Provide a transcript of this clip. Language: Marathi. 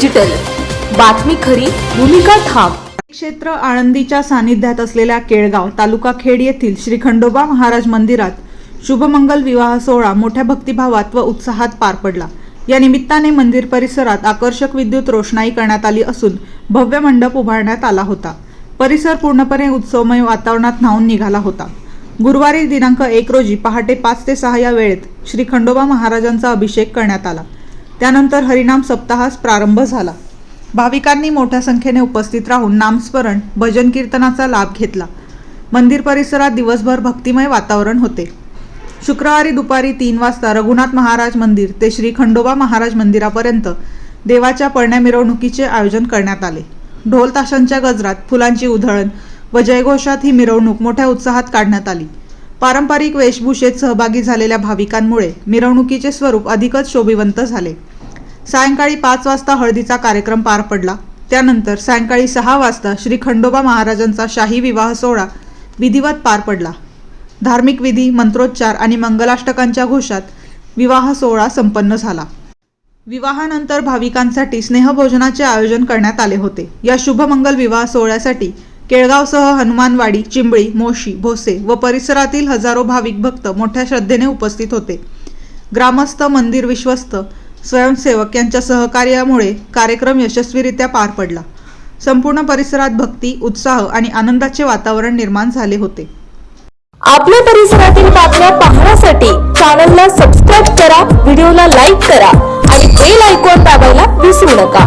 डिजिटल, बातमी खरी, भूमिका ठाम। क्षेत्र आळंदीच्या सानिध्यात असलेल्या केळगाव तालुका खेड येथील श्री खंडोबा महाराज मंदिरात शुभमंगल विवाह सोहळा मोठ्या भक्तिभावात व उत्साहात पार पडला। या निमित्ताने मंदिर परिसरात आकर्षक विद्युत रोषणाई करण्यात आली असून भव्य मंडप उभारण्यात आला होता। परिसर पूर्णपणे उत्सवमय वातावरणात न्हाऊन निघाला होता। गुरुवारी दिनांक 1 रोजी पहाटे 5 ते 6 या वेळेत श्री खंडोबा महाराजांचा अभिषेक करण्यात आला। त्यानंतर हरिनाम सप्ताहास प्रारंभ झाला। भाविकांनी मोठ्या संख्येने उपस्थित राहून नामस्मरण, भजन कीर्तनाचा लाभ घेतला। मंदिर परिसरात दिवसभर भक्तिमय वातावरण होते। शुक्रवारी दुपारी 3 वाजता रघुनाथ महाराज मंदिर ते श्री खंडोबा महाराज मंदिरापर्यंत देवाच्या पळण्या मिरवणुकीचे आयोजन करण्यात आले। ढोल ताशांच्या गजरात, फुलांची उधळण व जयघोषात ही मिरवणूक मोठ्या उत्साहात काढण्यात आली। पारंपरिक वेशभूषेत सहभागी झालेल्या भाविकांमुळे मिरवणुकीचे स्वरूप अधिकच शोभिवंत झाले। सायंकाळी 5 वाजता हळदीचा कार्यक्रम पार पडला। त्यानंतर सायंकाळी 6 वाजता श्री खंडोबा महाराजांचा शाही विवाह सोहळा विधिवत पार पडला। धार्मिक विधी, मंत्रोच्चार आणि मंगलाष्टकांच्या घोषात विवाह सोहळा संपन्न झाला। विवाहानंतर भाविकांसाठी स्नेहभोजनाचे आयोजन करण्यात आले होते। या शुभमंगल विवाह सोहळ्यासाठी केळगावसह हनुमानवाडी, चिंबळी, मोशी, भोसे व परिसरातील हजारो भाविक भक्त मोठ्या श्रद्धेने उपस्थित होते। ग्रामस्थ, मंदिर विश्वस्त, स्वयंसेवक यांच्या सहकार्यामुळे कार्यक्रम यशस्वीरित्या पार पडला। संपूर्ण परिसरात भक्ती, उत्साह आणि आनंदाचे वातावरण निर्माण झाले होते। आपल्या परिसरातील बातम्या पाहण्यासाठी चॅनलला सबस्क्राईब करा, व्हिडिओला लाईक करा आणि बेल आयकॉन दाबायला विसरू नका।